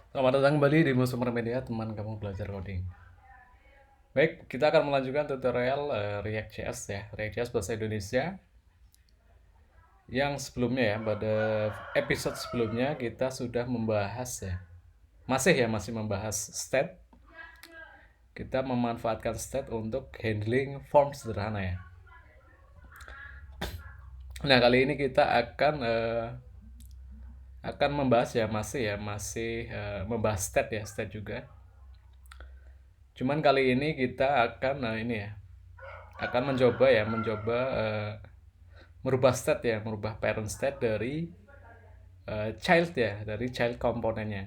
Selamat datang kembali di Musuh Media, teman kamu belajar coding. Baik, kita akan melanjutkan tutorial React.js ya, React.js bahasa Indonesia. Yang sebelumnya ya, pada episode sebelumnya kita sudah membahas ya, masih membahas state. Kita memanfaatkan state untuk handling form sederhana ya. Nah, kali ini kita akan membahas ya, masih membahas state ya, state juga. Cuman kali ini kita akan ini ya, akan mencoba merubah state ya, merubah parent state dari child ya, dari child komponennya.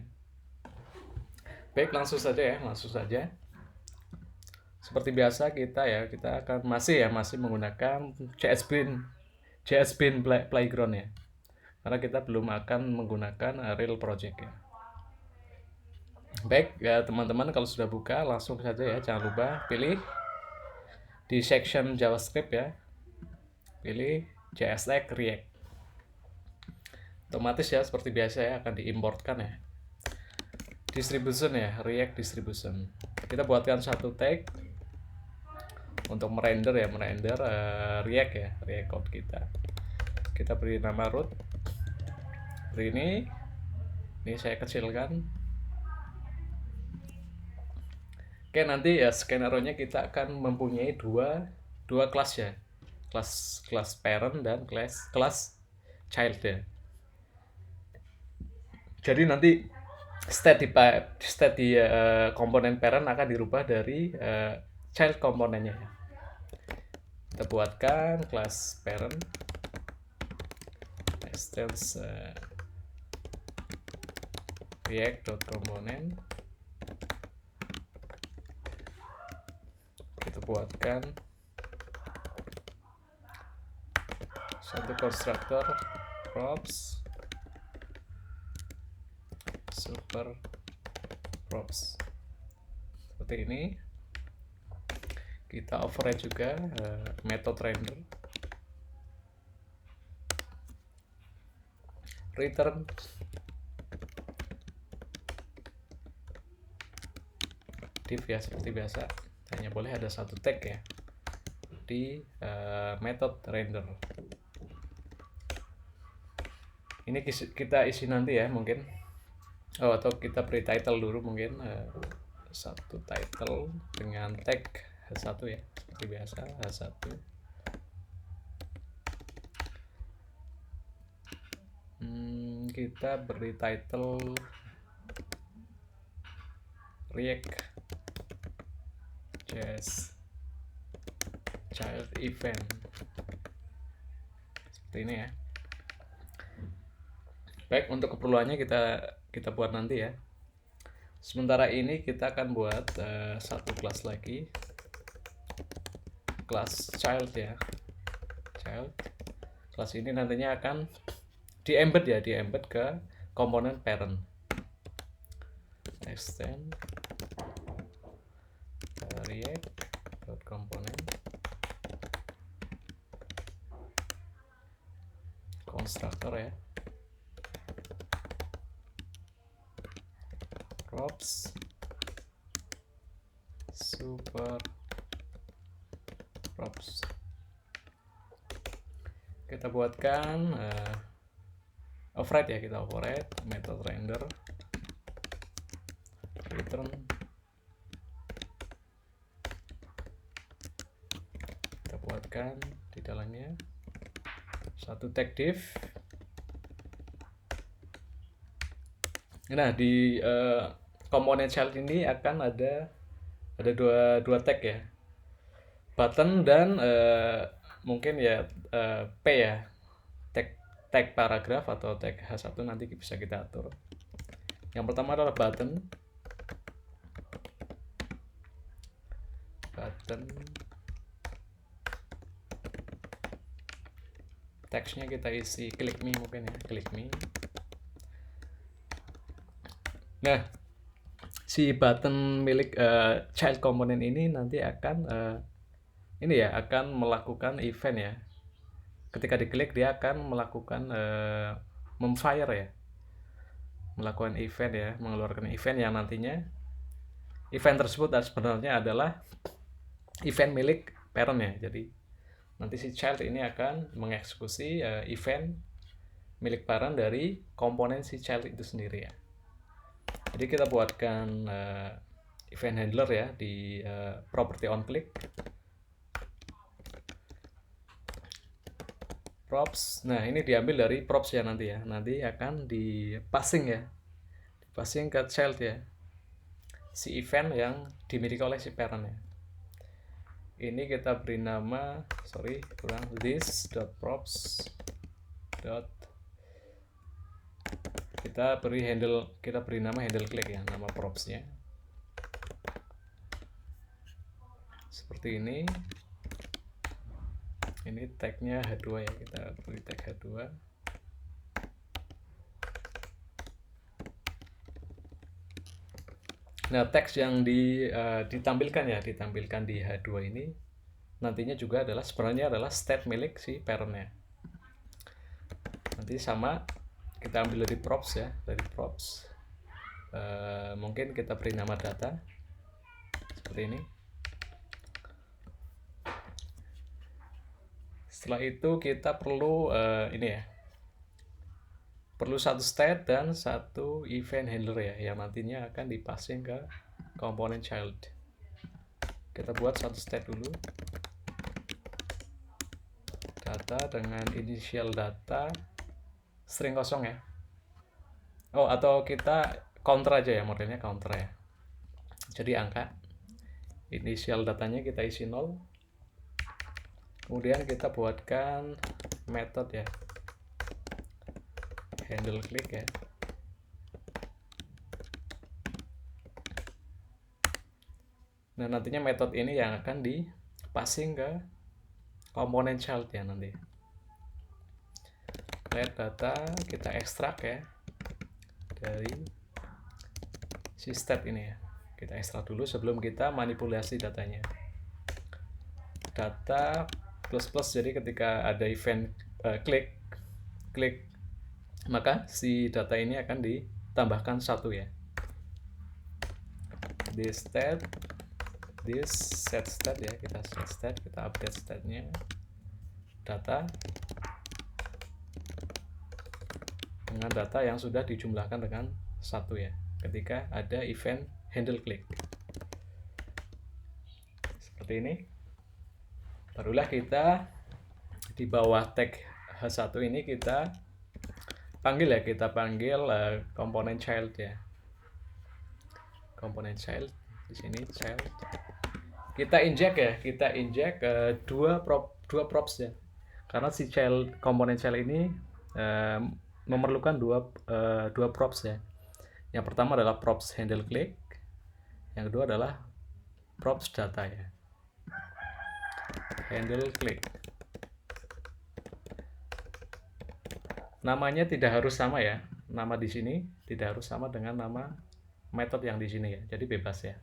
Baik, langsung saja ya, langsung saja. Seperti biasa kita akan masih menggunakan JS Bin Playground ya. Karena kita belum akan menggunakan real project ya. Baik, ya teman-teman, kalau sudah buka langsung saja ya, jangan lupa pilih di section JavaScript ya. Pilih JSX React. Otomatis ya, seperti biasa ya, akan diimportkan ya. Distribution ya, React Distribution. Kita buatkan satu tag untuk merender React ya, React code kita. Kita beri nama root. Beri ini saya kecilkan. Oke, nanti ya skenario-nya kita akan mempunyai dua kelas ya. Kelas parent dan kelas child ya. Jadi nanti state di komponen parent akan dirubah dari child komponennya ya. Kita buatkan kelas parent instance react.component. Kita buatkan satu konstruktor props super props seperti ini. Kita override juga method render return div ya, seperti biasa hanya boleh ada satu tag ya di method render. Ini kita isi nanti ya mungkin, atau kita beri title dulu mungkin, satu title dengan tag H1 ya, seperti biasa H1. Kita beri title React JS child event seperti ini ya. Baik, untuk keperluannya kita buat nanti ya. Sementara ini kita akan buat satu kelas lagi, kelas child ya, child. Kelas ini nantinya akan di-embed ke komponen parent. Extend react.component konstruktor ya, props super props. Kita buatkan override ya, kita override method render return. Kita buatkan di dalamnya satu tag div. Nah, di komponen child ini akan ada dua tag ya, button dan mungkin ya p ya, tag paragraf atau tag H1 nanti bisa kita atur. Yang pertama adalah button teksnya kita isi click me mungkin ya, click me. Nah, si button milik child component ini nanti akan akan melakukan event ya. Ketika diklik dia akan melakukan memfire melakukan event ya, mengeluarkan event yang nantinya event tersebut sebenarnya adalah event milik parent ya. Jadi nanti si child ini akan mengeksekusi event milik parent dari komponen si child itu sendiri ya. Jadi kita buatkan event handler ya di property on click props. Nah ini diambil dari props ya nanti ya, nanti akan di passing ya, passing ke child ya, si event yang dimiliki oleh si parent ya. Ini kita beri nama, this.props kita beri nama handle click ya, nama propsnya seperti ini tagnya H2 ya, kita beri tag H2. Nah teks yang ditampilkan di H2 ini nantinya juga sebenarnya adalah state milik si parentnya. Nanti sama kita ambil dari props ya, dari props mungkin kita beri nama data seperti ini. Setelah itu kita perlu ini ya, perlu satu state dan satu event handler ya, yang nantinya akan dipassing ke komponen child. Kita buat satu state dulu, data dengan initial data string kosong ya. Oh, atau kita counter aja ya, modelnya counter ya. Jadi angka initial datanya kita isi 0. Kemudian kita buatkan method ya, handle click ya. Nah nantinya method ini yang akan dipassing ke komponen child ya nanti. Let data kita ekstrak ya dari si step ini ya. Kita ekstrak dulu sebelum kita manipulasi datanya. Data plus jadi ketika ada event klik maka si data ini akan ditambahkan 1 ya. This set state ya, kita set state, kita update state-nya data dengan data yang sudah dijumlahkan dengan 1 ya ketika ada event handle click seperti ini. Barulah kita di bawah tag H1 ini kita panggil komponen child ya, komponen child di sini child. Kita inject dua props ya, karena si komponen child ini memerlukan dua props ya. Yang pertama adalah props handle click, yang kedua adalah props data ya, handle click. Namanya tidak harus sama ya, nama di sini tidak harus sama dengan nama method yang di sini ya, jadi bebas ya.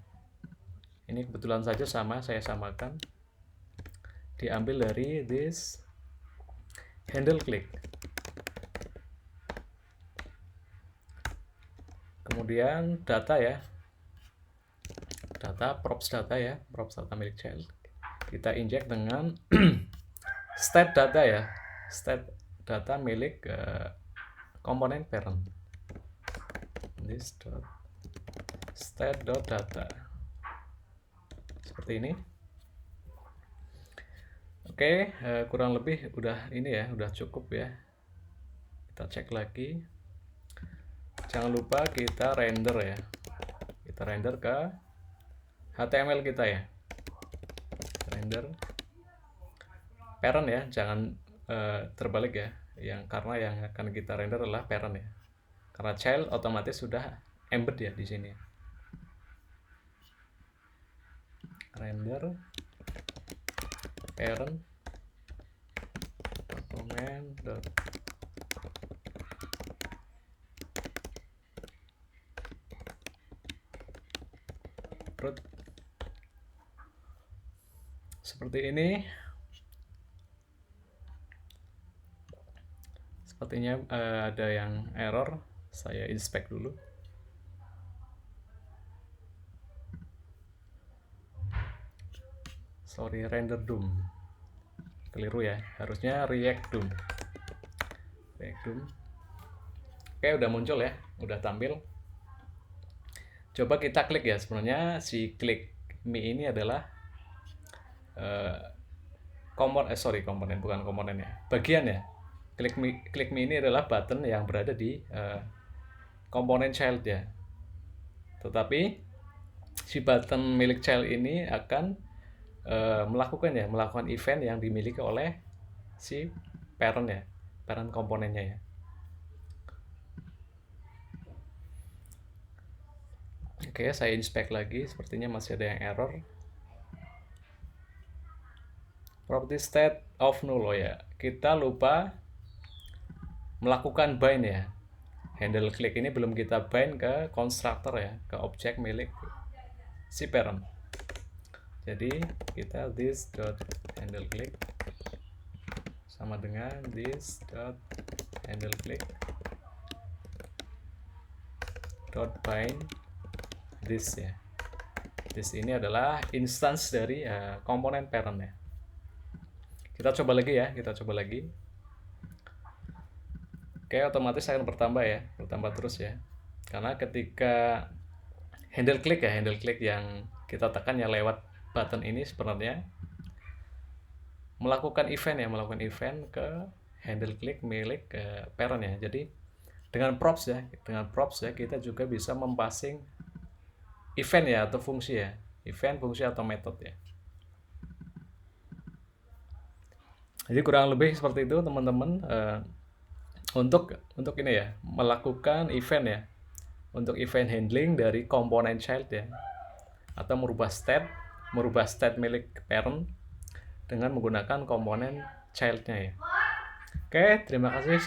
Ini kebetulan saja saya samakan, diambil dari this handle click. Kemudian data ya, data props data ya, props data milik child. Kita inject dengan state data ya, state data milik komponen parent. This state.data seperti ini. Oke, kurang lebih udah ini ya, udah cukup ya. Kita cek lagi. Jangan lupa kita render ya. Kita render ke HTML kita ya. Render parent ya, jangan terbalik ya. Karena yang akan kita render adalah parent ya. Karena child otomatis sudah embed ya di sini. Render parent document root seperti ini. Sepertinya ada yang error Saya inspect dulu. Sorry, render DOM. Keliru ya, harusnya React DOM. React DOM. Oke, udah muncul ya, udah tampil. Coba kita klik ya, sebenarnya si klik me ini adalah komponen, bukan komponen ya, bagian ya. Klik me ini adalah button yang berada di komponen child ya. Tetapi si button milik child ini akan melakukan event yang dimiliki oleh si parent ya, parent komponennya ya. Oke, saya inspect lagi, sepertinya masih ada yang error. Property state of null, ya. Kita lupa melakukan bind ya. Handle click ini belum kita bind ke constructor ya, ke objek milik si parent. Jadi kita this dot handle click sama dengan this dot handle click dot bind this ya. This ini adalah instance dari komponen parent ya. Kita coba lagi ya, Oke, otomatis akan bertambah ya, bertambah terus ya. Karena ketika handle click yang kita tekan ya lewat button ini sebenarnya melakukan event ke handle click milik parent ya. Jadi dengan props ya, kita juga bisa mempassing event ya atau fungsi ya, fungsi atau metode ya. Jadi kurang lebih seperti itu teman-teman, untuk ini ya, melakukan event ya, untuk event handling dari komponen child ya, atau merubah state milik parent dengan menggunakan komponen childnya ya. Oke, terima kasih.